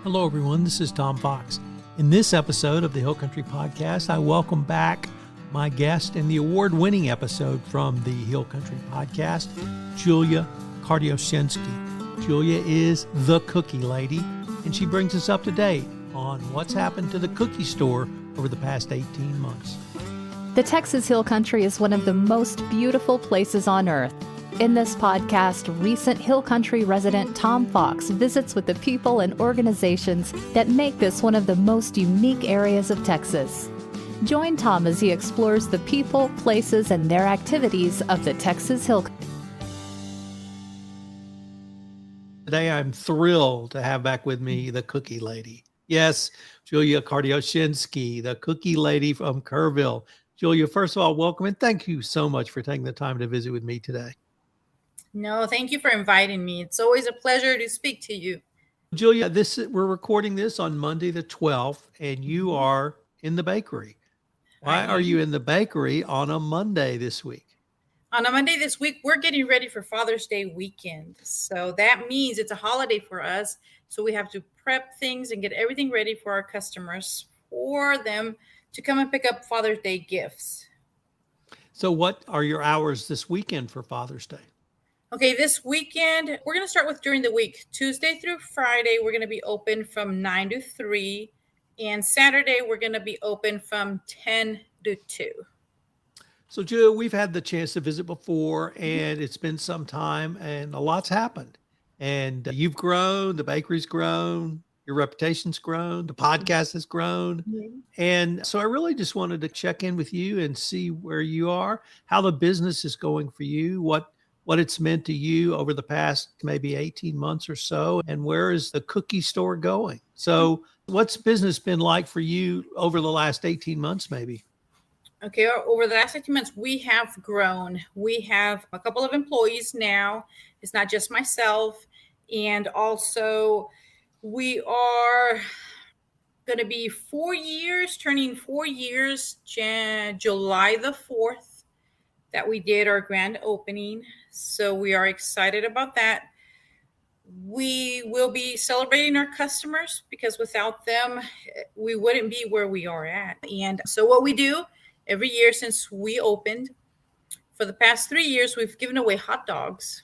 Hello, everyone. This is Tom Fox. In this episode of the Hill Country Podcast, I welcome back my guest in the award-winning episode from the Hill Country Podcast, Julia Cardoshinsky. Julia is the cookie lady, and she brings us up to date on what's happened to the cookie store over the past 18 months. The Texas Hill Country is one of the most beautiful places on earth. In this podcast, recent Hill Country resident Tom Fox visits with the people and organizations that make this one of the most unique areas of Texas. Join Tom as he explores the people, places, and their activities of the Texas Hill Country. Today, I'm thrilled to have back with me the cookie lady. Yes, Julia Cardoshinsky, the cookie lady from Kerrville. Julia, first of all, welcome, and thank you so much for taking the time to visit with me today. No, thank you for inviting me. It's always a pleasure to speak to you. Julia, we're recording this on Monday the 12th, and you are in the bakery. Why are you in the bakery on a Monday this week? On a Monday this week, we're getting ready for Father's Day weekend. So that means it's a holiday for us. So we have to prep things and get everything ready for our customers, for them to come and pick up Father's Day gifts. So what are your hours this weekend for Father's Day? Okay, this weekend, we're going to start with during the week. Tuesday through Friday, we're going to be open from 9 to 3. And Saturday, we're going to be open from 10 to 2. So, Julia, we've had the chance to visit before, and it's been some time, and a lot's happened. And you've grown, the bakery's grown, your reputation's grown, the podcast has grown. Mm-hmm. And so I really just wanted to check in with you and see where you are, how the business is going for you, what it's meant to you over the past maybe 18 months or so, and where is the cookie store going? So what's business been like for you over the last 18 months maybe? Okay, over the last 18 months, we have grown. We have a couple of employees now. It's not just myself. And also we are going to be turning 4 years, July the 4th, that we did our grand opening. So we are excited about that. We will be celebrating our customers because without them, we wouldn't be where we are at. And so what we do every year since we opened, for the past 3 years, we've given away hot dogs.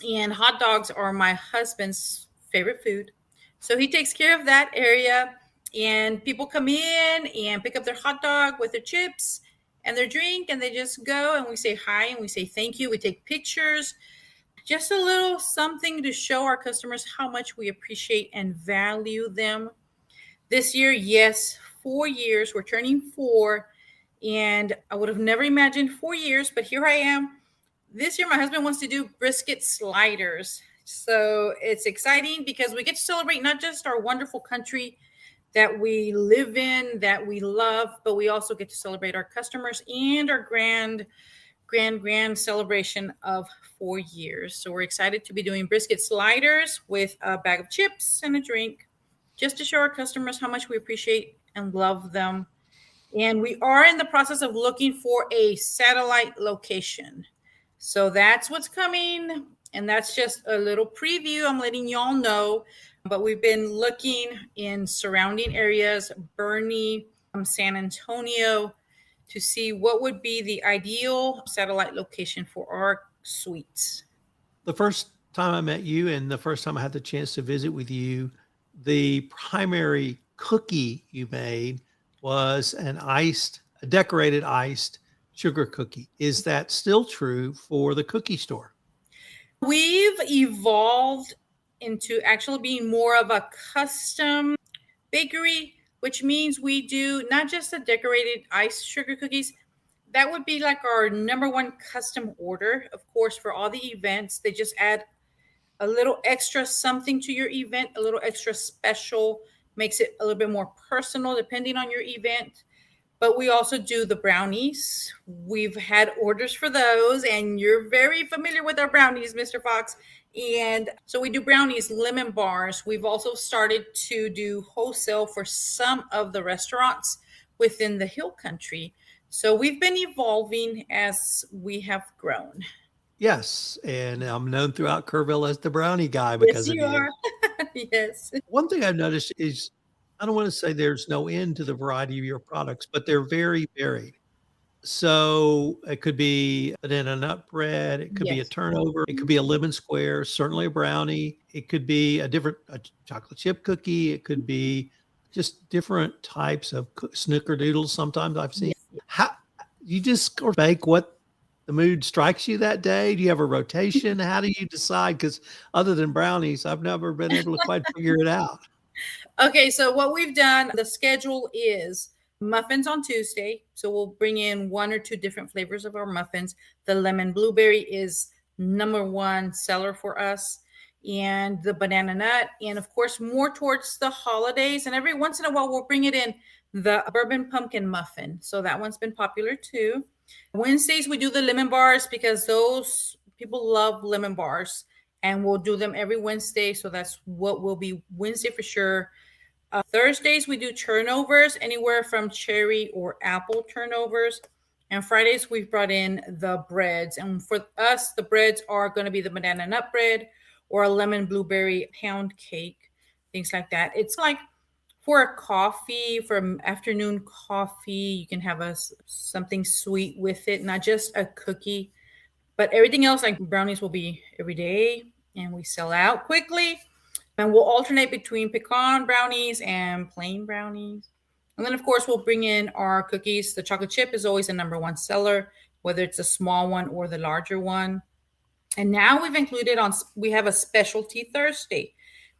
And hot dogs are my husband's favorite food. So he takes care of that area. And people come in and pick up their hot dog with their chips and their drink, and they just go, and we say hi and we say thank you. We take pictures, just a little something to show our customers how much we appreciate and value them. This year, yes, 4 years, we're turning 4, and I would have never imagined 4 years, but here I am. This year, my husband wants to do brisket sliders. So it's exciting because we get to celebrate not just our wonderful country that we live in, that we love, but we also get to celebrate our customers and our grand celebration of 4 years. So we're excited to be doing brisket sliders with a bag of chips and a drink, just to show our customers how much we appreciate and love them. And we are in the process of looking for a satellite location. So that's what's coming. And that's just a little preview. I'm letting y'all know. But we've been looking in surrounding areas, Bernie, San Antonio, to see what would be the ideal satellite location for our suites. The first time I met you and the first time I had the chance to visit with you, the primary cookie you made was a decorated iced sugar cookie. Is that still true for the cookie store? We've evolved into actually being more of a custom bakery, which means we do not just the decorated iced sugar cookies. That would be like our number one custom order. Of course, for all the events, they just add a little extra something to your event, a little extra special, makes it a little bit more personal depending on your event. But we also do the brownies. We've had orders for those, and you're very familiar with our brownies, Mr. Fox. And so we do brownies, lemon bars. We've also started to do wholesale for some of the restaurants within the Hill Country. So we've been evolving as we have grown. Yes, and I'm known throughout Kerrville as the brownie guy because yes, you of you. are. Yes. One thing I've noticed is I don't want to say there's no end to the variety of your products, but they're very varied. So it could be a banana nut bread, it could be a Yes. turnover, it could be a lemon square, certainly a brownie, it could be a chocolate chip cookie, it could be just different types of snickerdoodles sometimes I've seen. Yes. How you just sort of bake what the mood strikes you that day? Do you have a rotation? How do you decide? Because other than brownies, I've never been able to quite figure it out. Okay, so what we've done, the schedule is muffins on Tuesday. So we'll bring in one or two different flavors of our muffins. The lemon blueberry is number one seller for us, and the banana nut, and of course, more towards the holidays. And every once in a while, we'll bring it in the bourbon pumpkin muffin. So that one's been popular too. Wednesdays, we do the lemon bars because those people love lemon bars, and we'll do them every Wednesday. So that's what will be Wednesday for sure. Thursdays, we do turnovers, anywhere from cherry or apple turnovers. And Fridays, we've brought in the breads. And for us, the breads are going to be the banana nut bread or a lemon blueberry pound cake, things like that. It's like for a coffee, for afternoon coffee, you can have something sweet with it, not just a cookie. But everything else, like brownies, will be every day, and we sell out quickly. And we'll alternate between pecan brownies and plain brownies. And then, of course, we'll bring in our cookies. The chocolate chip is always the number one seller, whether it's a small one or the larger one. And now we have a specialty Thursday,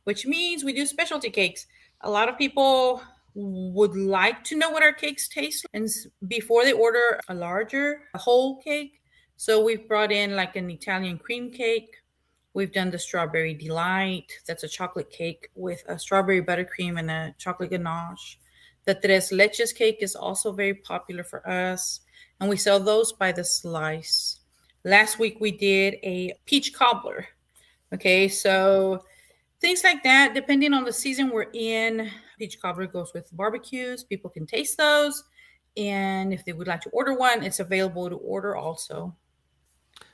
which means we do specialty cakes. A lot of people would like to know what our cakes taste like, and before they order a whole cake. So we've brought in like an Italian cream cake. We've done the strawberry delight. That's a chocolate cake with a strawberry buttercream and a chocolate ganache. The tres leches cake is also very popular for us, and we sell those by the slice. Last week we did a peach cobbler. Okay, so things like that, depending on the season we're in. Peach cobbler goes with barbecues. People can taste those. And if they would like to order one, it's available to order also.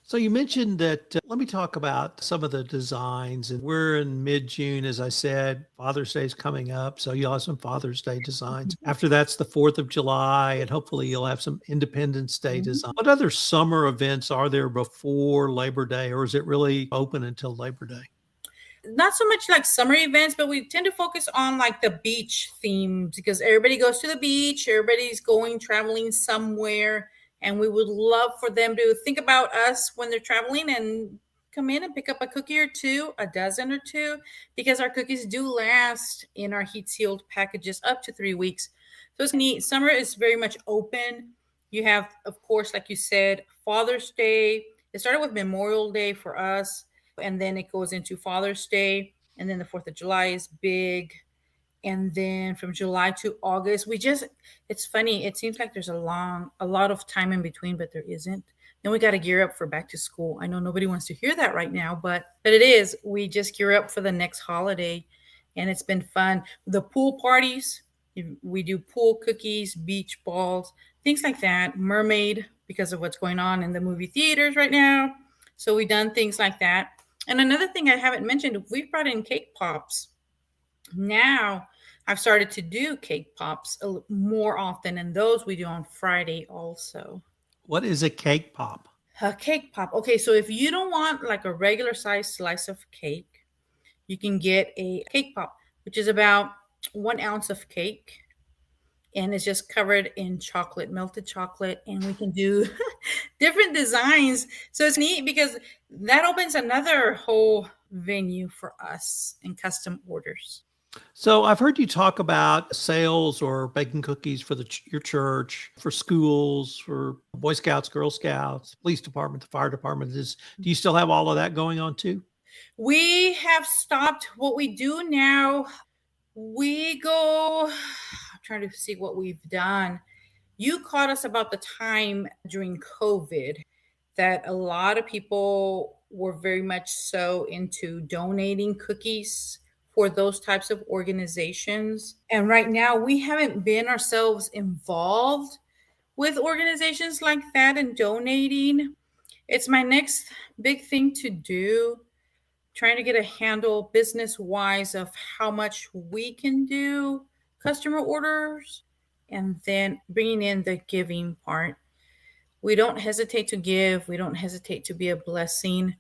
So you mentioned that. Let me talk about some of the designs. And we're in mid-June, as I said. Father's Day is coming up, so you'll have some Father's Day designs. After that's the 4th of July, and hopefully you'll have some Independence Day design. What other summer events are there before Labor Day, or is it really open until Labor Day? Not so much like summer events, but we tend to focus on like the beach themes because everybody goes to the beach, everybody's going traveling somewhere, and we would love for them to think about us when they're traveling and come in and pick up a cookie or two, a dozen or two, because our cookies do last in our heat sealed packages up to 3 weeks. So it's neat. Summer is very much open. You have, of course, like you said, Father's Day. It started with Memorial Day for us, and then it goes into Father's Day, and then the 4th of July is big. And then from July to August, it's funny. It seems like there's a lot of time in between, but there isn't. Then we got to gear up for back to school. I know nobody wants to hear that right now, but it is. We just gear up for the next holiday, and it's been fun. The pool parties, we do pool cookies, beach balls, things like that. Mermaid, because of what's going on in the movie theaters right now. So we've done things like that. And another thing I haven't mentioned, we've brought in cake pops. Now I've started to do cake pops more often, and those we do on Friday also. What is a cake pop? A cake pop. Okay, so if you don't want like a regular size slice of cake, you can get a cake pop, which is about 1 ounce of cake, and it's just covered in chocolate, melted chocolate, and we can do different designs. So it's neat because that opens another whole venue for us in custom orders. So I've heard you talk about sales or baking cookies for your church, for schools, for Boy Scouts, Girl Scouts, police department, the fire department. Do you still have all of that going on too? We have stopped. What we do now, we go, I'm trying to see what we've done. You caught us about the time during COVID that a lot of people were very much so into donating cookies for those types of organizations. And right now, we haven't been ourselves involved with organizations like that and donating. It's my next big thing to do, trying to get a handle business wise of how much we can do customer orders, and then bringing in the giving part. We don't hesitate to give, we don't hesitate to be a blessing.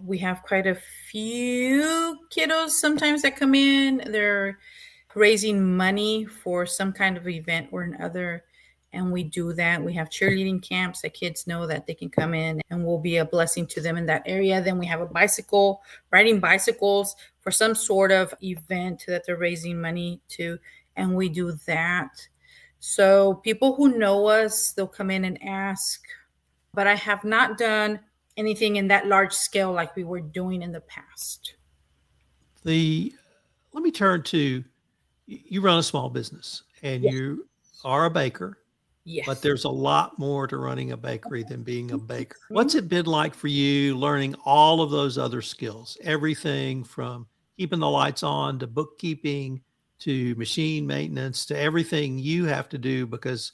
We have quite a few kiddos sometimes that come in. They're raising money for some kind of event or another. And we do that. We have cheerleading camps that kids know that they can come in and we'll be a blessing to them in that area. Then we have a bicycle, riding bicycles for some sort of event that they're raising money to. And we do that. So people who know us, they'll come in and ask. But I have not done anything in that large scale like we were doing in the past. Let me turn to, you run a small business and Yes. you are a baker, Yes. but there's a lot more to running a bakery than being a baker. What's it been like for you learning all of those other skills? Everything from keeping the lights on to bookkeeping to machine maintenance to everything you have to do, because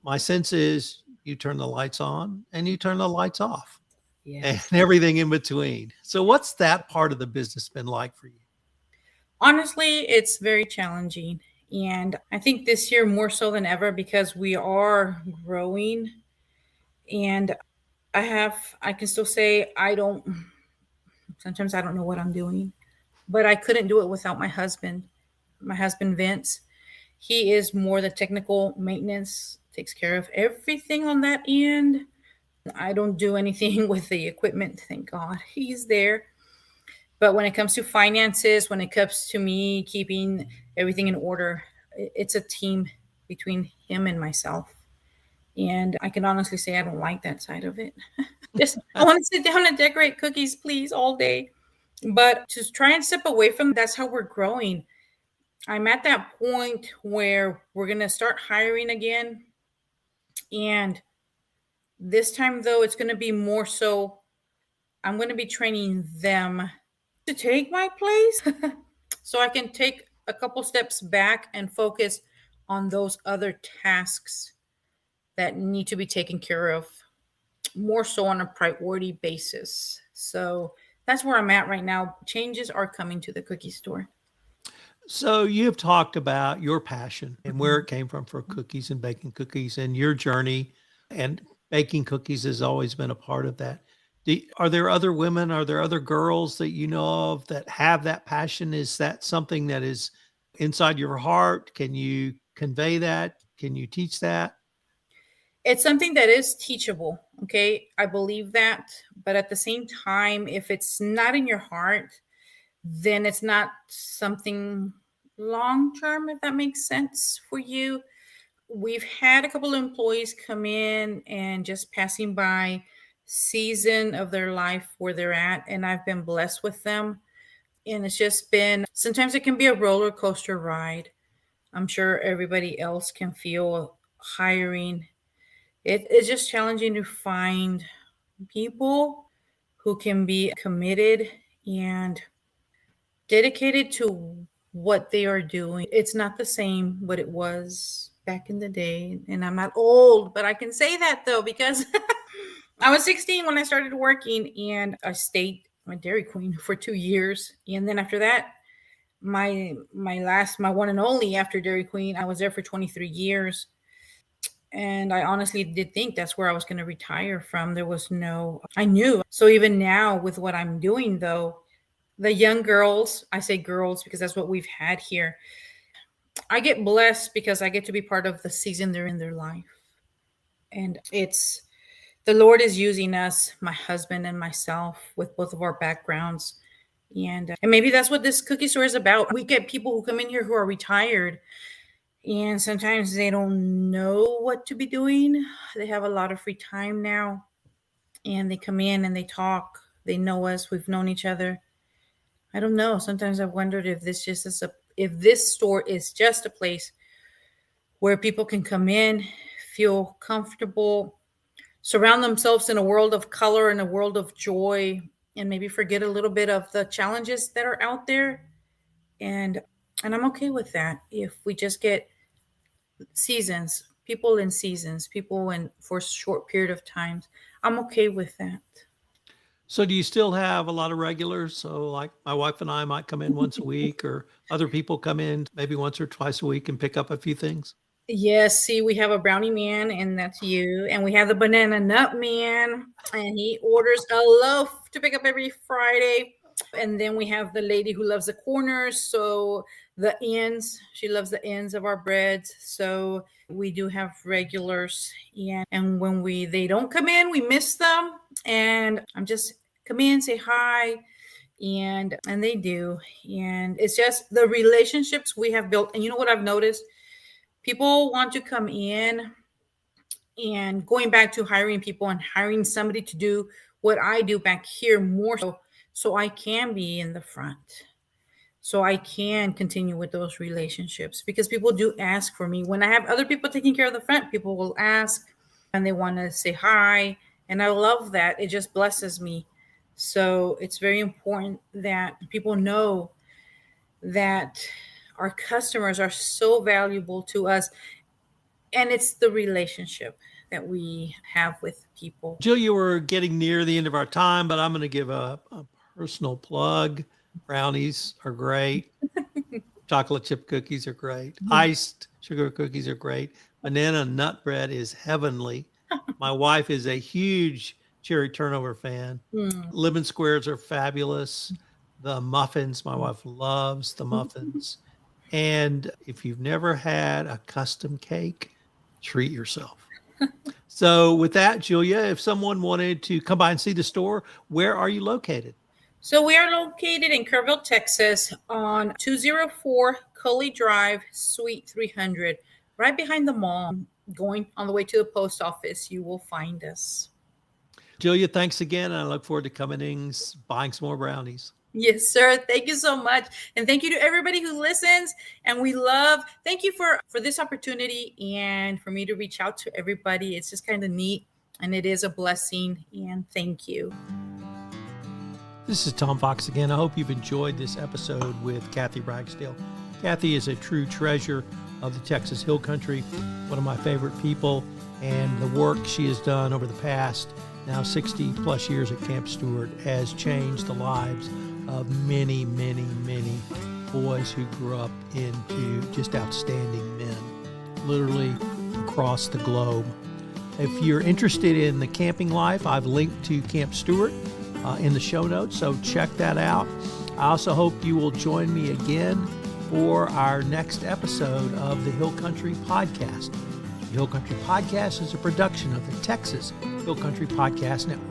my sense is you turn the lights on and you turn the lights off and Yes. everything in between. So what's that part of the business been like for you? Honestly, it's very challenging. And I think this year more so than ever because we are growing. And I can still say sometimes I don't know what I'm doing, but I couldn't do it without my husband. My husband, Vince, he is more the technical maintenance, takes care of everything on that end. I don't do anything with the equipment, thank God. He's there. But when it comes to finances, when it comes to me keeping everything in order, it's a team between him and myself. And I can honestly say I don't like that side of it. Just I want to sit down and decorate cookies, please, all day. But to try and step away from that's how we're growing. I'm at that point where we're gonna start hiring again. And this time though, it's gonna be more so I'm gonna be training them to take my place so I can take a couple steps back and focus on those other tasks that need to be taken care of more so on a priority basis. So that's where I'm at right now. Changes are coming to the cookie store. So you have talked about your passion and where Mhm. it came from for cookies and baking cookies and your journey, and baking cookies has always been a part of that. Are there other women, are there other girls that you know of that have that passion? Is that something that is inside your heart? Can you convey that? Can you teach that? It's something that is teachable. Okay. I believe that. But at the same time, if it's not in your heart, then it's not something long term, if that makes sense for you. We've had a couple of employees come in and just passing by season of their life where they're at, and I've been blessed with them. And it's just been sometimes it can be a roller coaster ride. I'm sure everybody else can feel hiring. It's just challenging to find people who can be committed and dedicated to what they are doing. It's not the same what it was back in the day. And I'm not old, but I can say that though, because I was 16 when I started working and I stayed my Dairy Queen for 2 years. And then after that, my one and only after Dairy Queen, I was there for 23 years. And I honestly did think that's where I was going to retire from. There was no, I knew. So even now with what I'm doing though, the young girls, I say girls because that's what we've had here. I get blessed because I get to be part of the season they're in their life. And it's the Lord is using us, my husband and myself, with both of our backgrounds. And maybe that's what this cookie store is about. We get people who come in here who are retired and sometimes they don't know what to be doing. They have a lot of free time now and they come in and they talk. They know us. We've known each other. I don't know. Sometimes I've wondered if if this store is just a place where people can come in, feel comfortable, surround themselves in a world of color and a world of joy, and maybe forget a little bit of the challenges that are out there. And and I'm okay with that if we just get seasons, people in for a short period of times. I'm okay with that. So do you still have a lot of regulars? So like my wife and I might come in once a week, or other people come in maybe once or twice a week and pick up a few things? Yes, see, we have a brownie man, and that's you. And we have the banana nut man, and he orders a loaf to pick up every Friday. And then we have the lady who loves the corners. So the ends, she loves the ends of our breads. So we do have regulars. And when they don't come in, we miss them. And I'm just come in, say hi, and they do. And it's just the relationships we have built. And you know what I've noticed? People want to come in, and going back to hiring people and hiring somebody to do what I do back here more so I can be in the front. So I can continue with those relationships because people do ask for me. When I have other people taking care of the front, people will ask and they want to say hi. And I love that. It just blesses me. So it's very important that people know that our customers are so valuable to us, and it's the relationship that we have with people. Julia, we're getting near the end of our time, but I'm going to give a personal plug. Brownies are great. Chocolate chip cookies are great. Iced sugar cookies are great. Banana nut bread is heavenly. My wife is a huge cherry turnover fan. Lemon squares are fabulous. The muffins, my wife loves the muffins. And if you've never had a custom cake, treat yourself. So with that, Julia, if someone wanted to come by and see the store, where are you located? So we are located in Kerrville, Texas on 204 Cully Drive, Suite 300, right behind the mall. Going on the way to the post office, you will find us. Julia, thanks again. I look forward to coming in, buying some more brownies. Yes, sir. Thank you so much. And thank you to everybody who listens. And thank you for this opportunity and for me to reach out to everybody. It's just kind of neat and it is a blessing. And thank you. This is Tom Fox again. I hope you've enjoyed this episode with Kathy Ragsdale. Kathy is a true treasure of the Texas Hill Country, one of my favorite people, and the work she has done over the past now 60 plus years at Camp Stewart has changed the lives of many, many, many boys who grew up into just outstanding men, literally across the globe. If you're interested in the camping life, I've linked to Camp Stewart in the show notes, so check that out. I also hope you will join me again for our next episode of the Hill Country Podcast. The Hill Country Podcast is a production of the Texas Hill Country Podcast Network.